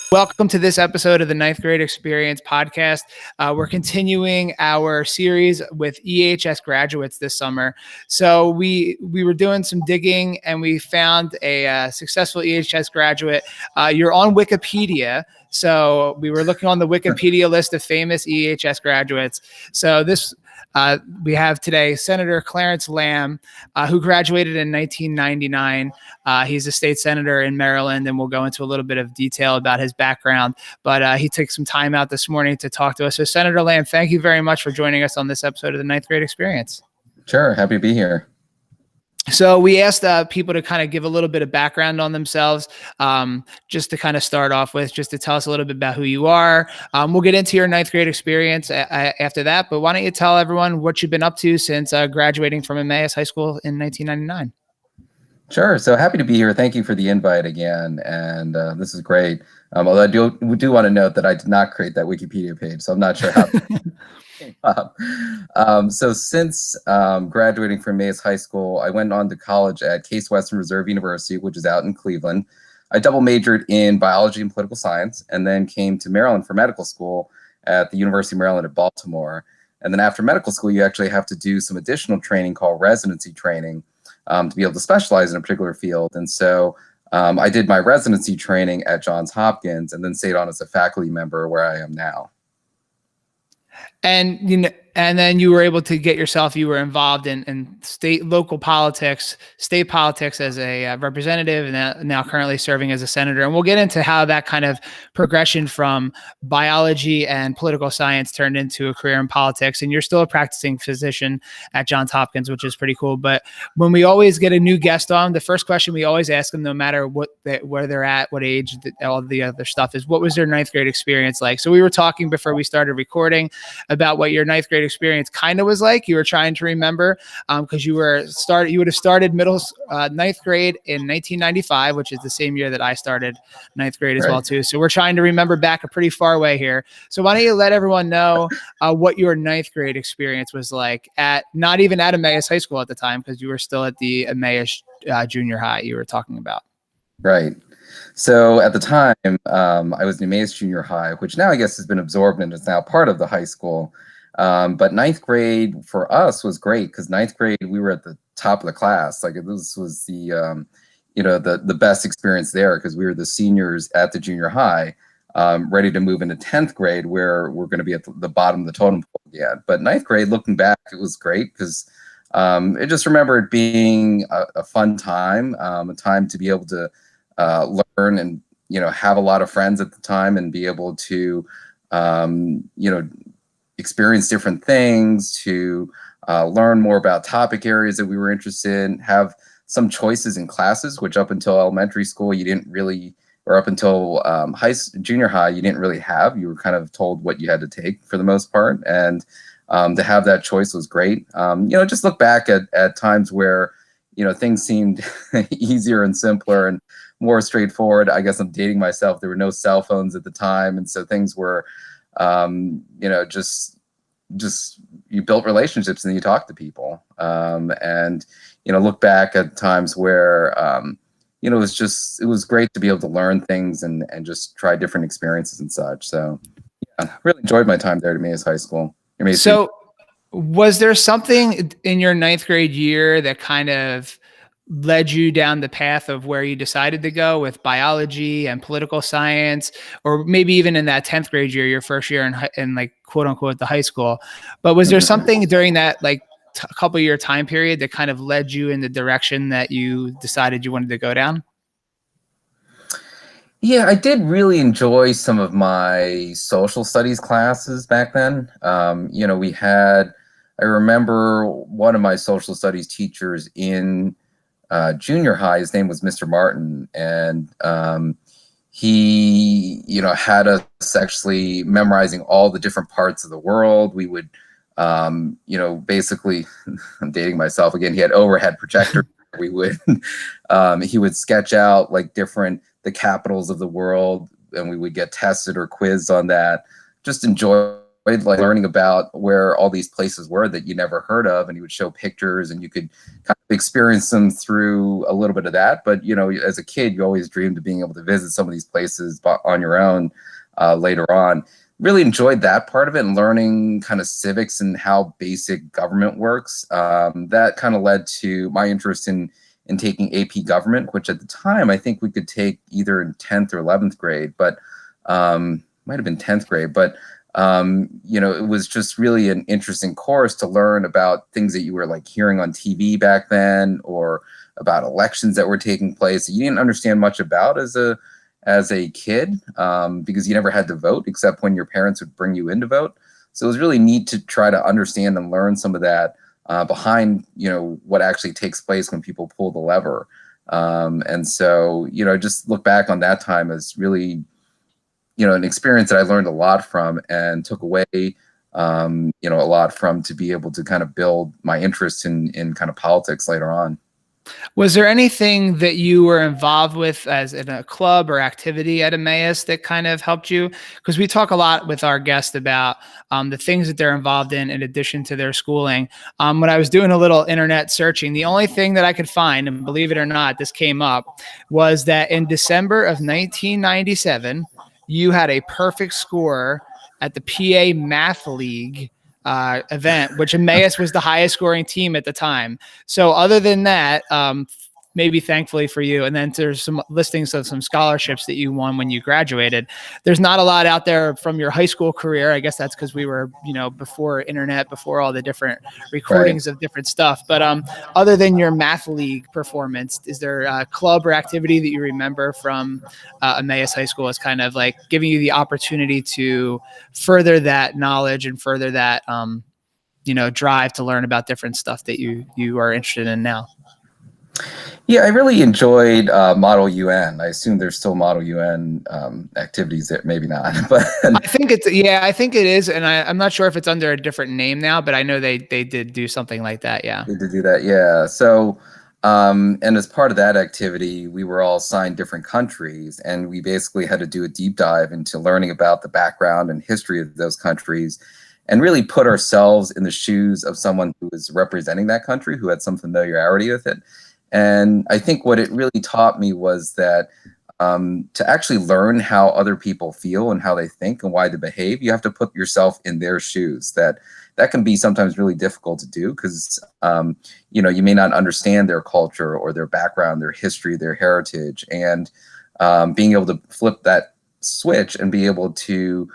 Welcome to this episode of the Ninth Grade Experience podcast. We're continuing our series with EHS graduates this summer. So we were doing some digging and we found a successful EHS graduate. You're on Wikipedia. So we were looking on the Wikipedia list of famous EHS graduates. So we have today Senator Clarence Lam, who graduated in 1999. He's a state senator in Maryland, and we'll go into a little bit of detail about his background. But he took some time out this morning to talk to us. So Senator Lam, thank you very much for joining us on this episode of the Ninth Grade Experience. Sure. Happy to be here. So we asked people to kind of give a little bit of background on themselves, just to kind of start off with, just to tell us a little bit about who you are. We'll get into your ninth grade experience after that, but why don't you tell everyone what you've been up to since graduating from Emmaus High School in 1999? Sure. So happy to be here. Thank you for the invite again. And this is great. Although I do want to note that I did not create that Wikipedia page, so I'm not sure how came up. So since graduating from Emmaus High School, I went on to college at Case Western Reserve University, which is out in Cleveland. I double majored in biology and political science, and then came to Maryland for medical school at the University of Maryland at Baltimore. And then after medical school, you actually have to do some additional training called residency training to be able to specialize in a particular field. And so I did my residency training at Johns Hopkins and then stayed on as a faculty member where I am now. And then you were able to get yourself, you were involved in state politics as a representative, and now currently serving as a senator. And we'll get into how that kind of progression from biology and political science turned into a career in politics. And you're still a practicing physician at Johns Hopkins, which is pretty cool. But when we always get a new guest on, the first question we always ask them, no matter where they're at, what age, all the other stuff, is what was their ninth grade experience like? So we were talking before we started recording about what your ninth grade experience kind of was like. You were trying to remember because you would have started ninth grade in 1995, which is the same year that I started ninth grade as well too. So we're trying to remember back a pretty far way here. So why don't you let everyone know what your ninth grade experience was like not even at Emmaus High School at the time, because you were still at the Emmaus Junior High you were talking about. Right. So at the time, I was in Emmaus Junior High, which now I guess has been absorbed and is now part of the high school. But ninth grade for us was great because ninth grade we were at the top of the class. Like this was the best experience there because we were the seniors at the junior high, ready to move into 10th grade where we're going to be at the bottom of the totem pole again. But ninth grade, looking back, it was great because I just remember it being a fun time, a time to be able to learn and have a lot of friends at the time and be able to experience different things, to learn more about topic areas that we were interested in, have some choices in classes, which up until elementary school you didn't really, or up until junior high you didn't really have. You were kind of told what you had to take for the most part, and to have that choice was great. Just look back at times where things seemed easier and simpler and more straightforward. I guess I'm dating myself. There were no cell phones at the time, and so things were just you built relationships and you talk to people, and look back at times where it was great to be able to learn things and just try different experiences and such. So yeah, really enjoyed my time there at Emmaus High School. So was there something in your ninth grade year that kind of led you down the path of where you decided to go with biology and political science, or maybe even in that 10th grade year, your first year in like quote unquote the high school? But was there something during that like couple year time period that kind of led you in the direction that you decided you wanted to go down? Yeah, I did really enjoy some of my social studies classes back then. I remember one of my social studies teachers in junior high, his name was Mr. Martin, and he, had us actually memorizing all the different parts of the world. We would, basically, I'm dating myself again, he had overhead projector. We would, he would sketch out like the capitals of the world, and we would get tested or quizzed on that. Just enjoyed like learning about where all these places were that you never heard of, and he would show pictures, and you could kind of experience them through a little bit of that. But as a kid, you always dreamed of being able to visit some of these places on your own later on. Really enjoyed that part of it, and learning kind of civics and how basic government works. That kind of led to my interest in taking AP government, which at the time I think we could take either in 10th or 11th grade, but might have been 10th grade. But it was just really an interesting course to learn about things that you were like hearing on TV back then, or about elections that were taking place that you didn't understand much about as a kid, because you never had to vote except when your parents would bring you in to vote. So it was really neat to try to understand and learn some of that behind what actually takes place when people pull the lever. And so just look back on that time as really an experience that I learned a lot from and took away a lot from, to be able to kind of build my interest in kind of politics later on. Was there anything that you were involved with as in a club or activity at Emmaus that kind of helped you? Because we talk a lot with our guests about the things that they're involved in addition to their schooling. When I was doing a little internet searching, the only thing that I could find, and believe it or not, this came up, was that in December of 1997, you had a perfect score at the PA Math League event, which Emmaus was the highest scoring team at the time. So other than that, maybe thankfully for you, and then there's some listings of some scholarships that you won when you graduated. There's not a lot out there from your high school career. I guess that's because we were, before internet, before all the different recordings of different stuff. But other than your math league performance, is there a club or activity that you remember from Emmaus High School as kind of like giving you the opportunity to further that knowledge and further that drive to learn about different stuff that you are interested in now? Yeah, I really enjoyed Model UN. I assume there's still Model UN activities there. Maybe not, but I think it is, and I'm not sure if it's under a different name now, but I know they did do something like that. Yeah, they did do that. Yeah. So, and as part of that activity, we were all assigned different countries, and we basically had to do a deep dive into learning about the background and history of those countries, and really put ourselves in the shoes of someone who was representing that country, who had some familiarity with it. And I think what it really taught me was that to actually learn how other people feel and how they think and why they behave, you have to put yourself in their shoes. That can be sometimes really difficult to do, because you may not understand their culture or their background, their history, their heritage, and being able to flip that switch and be able to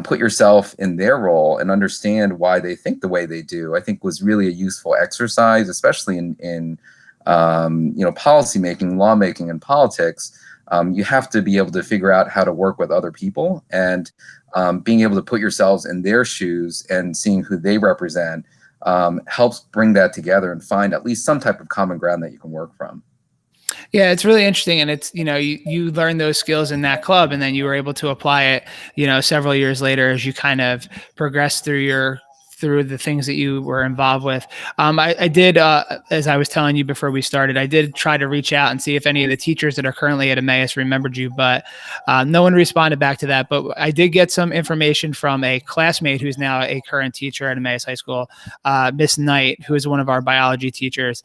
put yourself in their role and understand why they think the way they do, I think was really a useful exercise, especially in policy making, lawmaking, and politics. You have to be able to figure out how to work with other people, and being able to put yourselves in their shoes and seeing who they represent helps bring that together and find at least some type of common ground that you can work from. Yeah, it's really interesting. And it's, you learned those skills in that club, and then you were able to apply it, several years later as you kind of progress through the things that you were involved with. I did, as I was telling you before we started, I did try to reach out and see if any of the teachers that are currently at Emmaus remembered you, but no one responded back to that. But I did get some information from a classmate who's now a current teacher at Emmaus High School, Miss Knight, who is one of our biology teachers.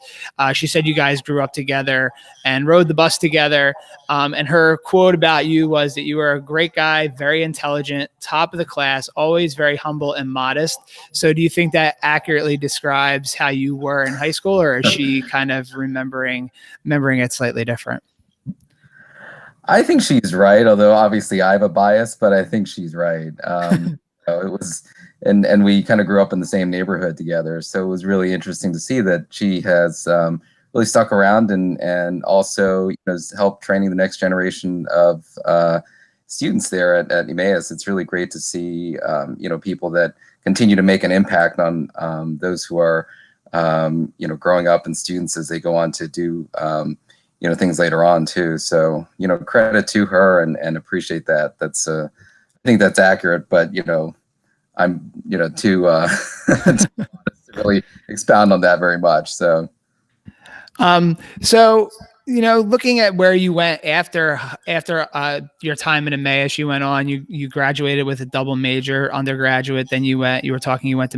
She said you guys grew up together and rode the bus together. And her quote about you was that you were a great guy, very intelligent, top of the class, always very humble and modest. So do you think that accurately describes how you were in high school, or is she kind of remembering it slightly different? I think she's right, although obviously I have a bias, but I think she's right. It was, and we kind of grew up in the same neighborhood together, so it was really interesting to see that she has really stuck around and also has helped training the next generation of students there at Emmaus. It's really great to see people that continue to make an impact on those who are growing up, and students as they go on to do things later on too. So credit to her and appreciate that. That's I think that's accurate, but I'm too to really expound on that very much. So looking at where you went after your time in Emmaus, you went on, you graduated with a double major undergraduate. Then you went to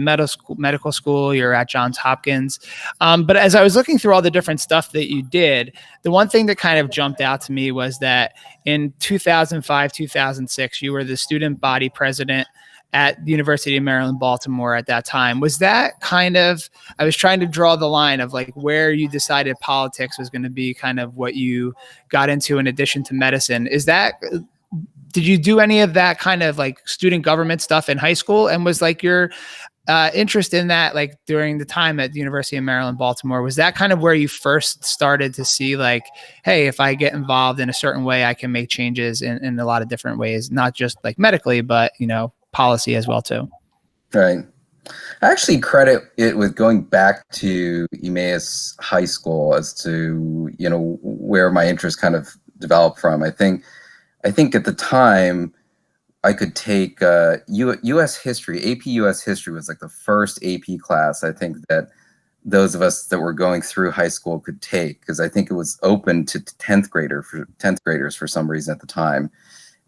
medical school. You're at Johns Hopkins. But as I was looking through all the different stuff that you did, the one thing that kind of jumped out to me was that in 2005, 2006, you were the student body president at the University of Maryland, Baltimore at that time. Was that kind of, I was trying to draw the line of like where you decided politics was going to be kind of what you got into in addition to medicine. Did you do any of that kind of like student government stuff in high school? And was like your interest in that, like during the time at the University of Maryland, Baltimore, was that kind of where you first started to see like, hey, if I get involved in a certain way, I can make changes in a lot of different ways, not just like medically, but, policy as well too. Right. I actually credit it with going back to Emmaus High School as to, where my interest kind of developed from. I think at the time I could take U.S. history. AP U.S. history was like the first AP class I think that those of us that were going through high school could take, because I think it was open to 10th graders for some reason at the time.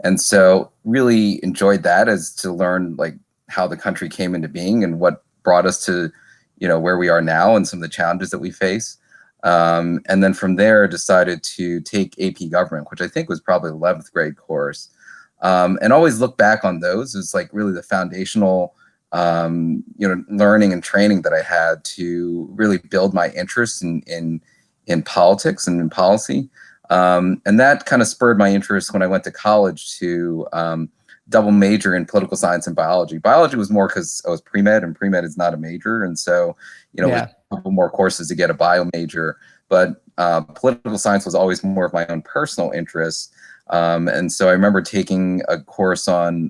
And so really enjoyed that as to learn like how the country came into being and what brought us to, where we are now and some of the challenges that we face. And then from there decided to take AP government, which I think was probably 11th grade course. And always look back on those as like really the foundational, learning and training that I had to really build my interest in politics and in policy. And that kind of spurred my interest when I went to college to double major in political science and biology. Biology was more because I was pre-med, and pre-med is not a major. And so, with a couple more courses to get a bio major. But political science was always more of my own personal interest. And so I remember taking a course on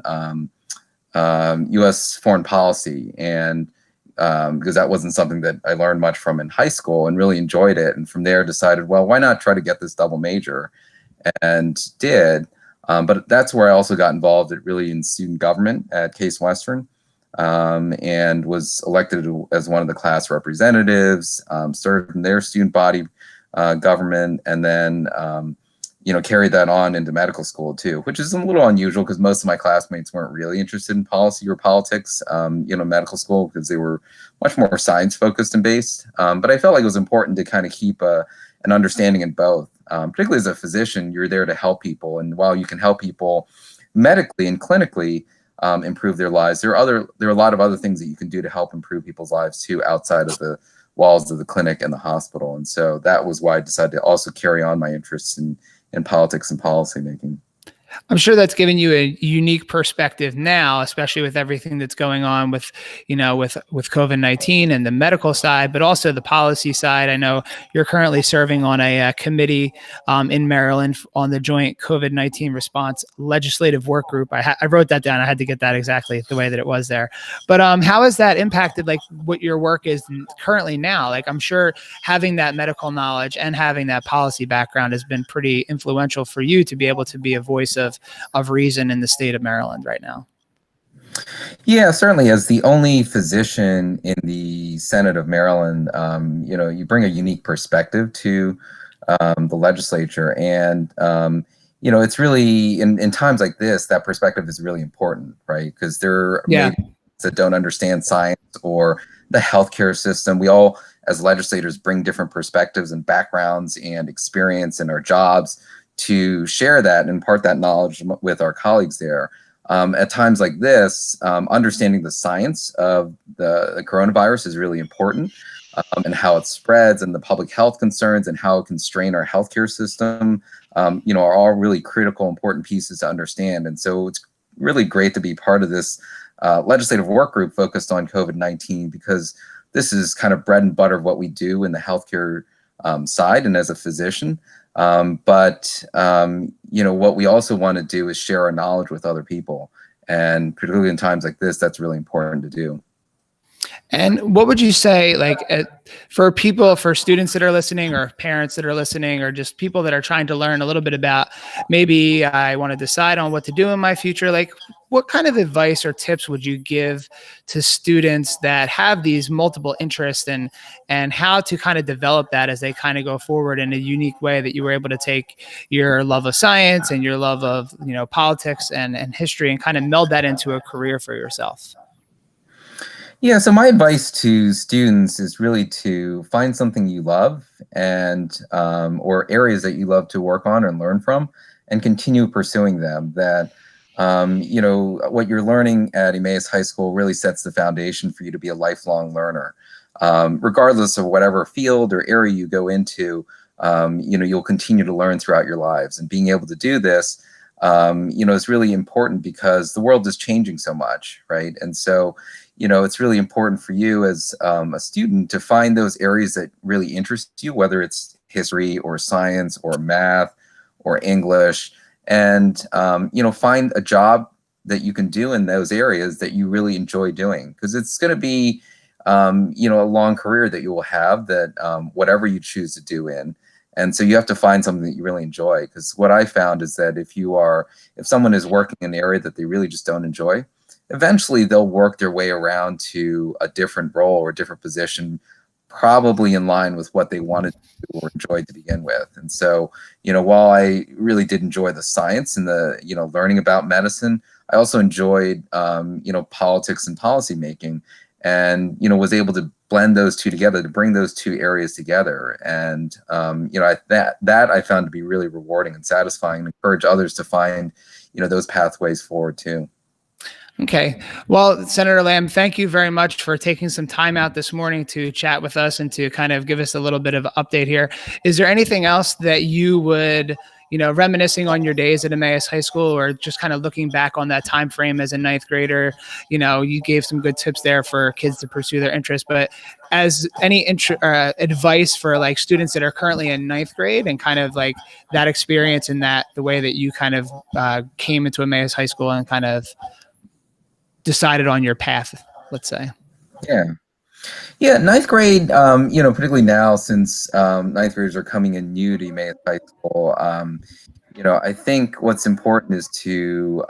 U.S. foreign policy, and because that wasn't something that I learned much from in high school, and really enjoyed it. And from there decided, well, why not try to get this double major? And did. But that's where I also got involved in student government at Case Western, and was elected as one of the class representatives, served in their student body government, and then carried that on into medical school too, which is a little unusual because most of my classmates weren't really interested in policy or politics, medical school, because they were much more science focused and based. But I felt like it was important to kind of keep an understanding in both. Particularly as a physician, you're there to help people. And while you can help people medically and clinically improve their lives, there are a lot of other things that you can do to help improve people's lives too, outside of the walls of the clinic and the hospital. And so that was why I decided to also carry on my interests in politics and policymaking. I'm sure that's given you a unique perspective now, especially with everything that's going on with COVID-19 and the medical side, but also the policy side. I know you're currently serving on a committee in Maryland on the joint COVID-19 response legislative work group. I wrote that down. I had to get that exactly the way that it was there. But how has that impacted like what your work is currently now? Like, I'm sure having that medical knowledge and having that policy background has been pretty influential for you to be able to be a voice of reason in the state of Maryland right now. Yeah, certainly. As the only physician in the Senate of Maryland, you bring a unique perspective to the legislature. And, it's really in times like this, that perspective is really important, right? Because there are that don't understand science or the healthcare system. We all, as legislators, bring different perspectives and backgrounds and experience in our jobs to share that and impart that knowledge with our colleagues there. At times like this, understanding the science of the coronavirus is really important, and how it spreads and the public health concerns and how it can strain our healthcare system, are all really critical, important pieces to understand. And so it's really great to be part of this legislative work group focused on COVID-19, because this is kind of bread and butter of what we do in the healthcare side and as a physician. But what we also want to do is share our knowledge with other people. And particularly in times like this, that's really important to do. And what would you say, like, for students that are listening, or parents that are listening, or just people that are trying to learn a little bit about, maybe I want to decide on what to do in my future, like, what kind of advice or tips would you give to students that have these multiple interests, and how to kind of develop that as they kind of go forward in a unique way that you were able to take your love of science and your love of, politics and history and kind of meld that into a career for yourself? Yeah, so my advice to students is really to find something you love and or areas that you love to work on and learn from, and continue pursuing them. That what you're learning at Emmaus High School really sets the foundation for you to be a lifelong learner, regardless of whatever field or area you go into. You'll continue to learn throughout your lives, and being able to do this, is really important because the world is changing so much, right? And so it's really important for you as a student to find those areas that really interest you, whether it's history or science or math or English, and find a job that you can do in those areas that you really enjoy doing, because it's going to be a long career that you will have, that whatever you choose to do in. And so you have to find something that you really enjoy, because what I found is that if someone is working in an area that they really just don't enjoy, eventually they'll work their way around to a different role or a different position, probably in line with what they wanted to do or enjoyed to begin with. And so, while I really did enjoy the science and the, learning about medicine, I also enjoyed, politics and policy making, and, was able to blend those two together, to bring those two areas together. And, that I found to be really rewarding and satisfying, and encourage others to find, those pathways forward too. Okay. Well, Senator Lam, thank you very much for taking some time out this morning to chat with us and to kind of give us a little bit of an update here. Is there anything else that you would, reminiscing on your days at Emmaus High School, or just kind of looking back on that time frame as a ninth grader? You gave some good tips there for kids to pursue their interests, but as any advice for like students that are currently in ninth grade, and kind of like that experience and the way that you kind of came into Emmaus High School and kind of decided on your path, let's say? Yeah, ninth grade, particularly now, since ninth graders are coming in new to Emmaus High School, I think what's important is to,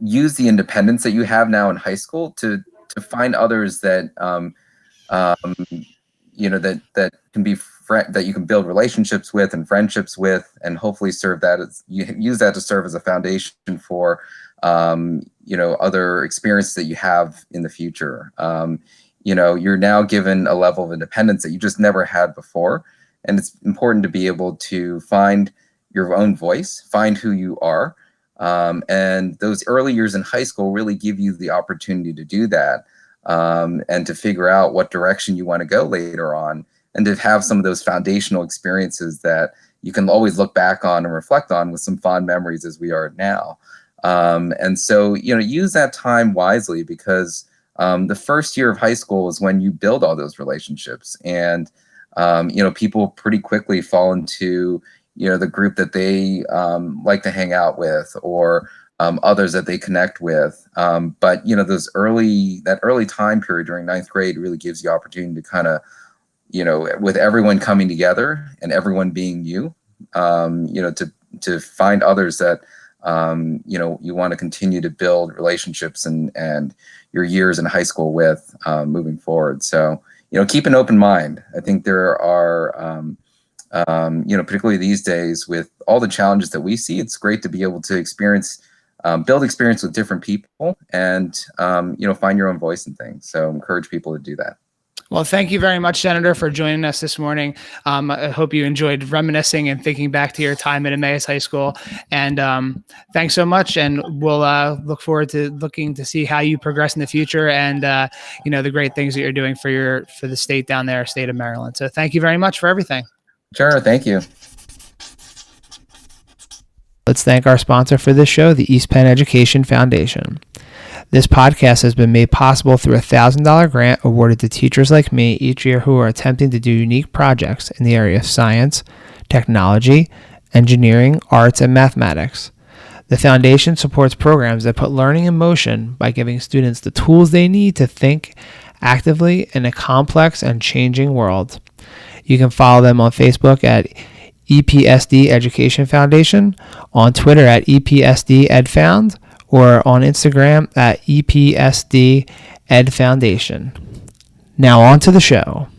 use the independence that you have now in high school to find others that, that can be that you can build relationships with and friendships with, and hopefully use that to serve as a foundation for other experiences that you have in the future. You're now given a level of independence that you just never had before. And it's important to be able to find your own voice, find who you are. And those early years in high school really give you the opportunity to do that, and to figure out what direction you want to go later on, and to have some of those foundational experiences that you can always look back on and reflect on with some fond memories, as we are now. And so, use that time wisely, because the first year of high school is when you build all those relationships, and people pretty quickly fall into the group that they like to hang out with, or others that they connect with. But that early time period during ninth grade really gives you opportunity to kind of, with everyone coming together and everyone being you, to find others that you want to continue to build relationships and your years in high school with, moving forward. So, keep an open mind. I think there are, particularly these days with all the challenges that we see, it's great to be able to build experience with different people, and, find your own voice in things. So encourage people to do that. Well, thank you very much, Senator, for joining us this morning. I hope you enjoyed reminiscing and thinking back to your time at Emmaus High School. And thanks so much. And we'll look forward to looking to see how you progress in the future, and the great things that you're doing for the state down there, state of Maryland. So thank you very much for everything. Sure. Thank you. Let's thank our sponsor for this show, the East Penn Education Foundation. This podcast has been made possible through a $1,000 grant awarded to teachers like me each year who are attempting to do unique projects in the area of science, technology, engineering, arts, and mathematics. The foundation supports programs that put learning in motion by giving students the tools they need to think actively in a complex and changing world. You can follow them on Facebook at EPSD Education Foundation, on Twitter at EPSD EdFound, or on Instagram at EPSD Ed Foundation. Now on to the show.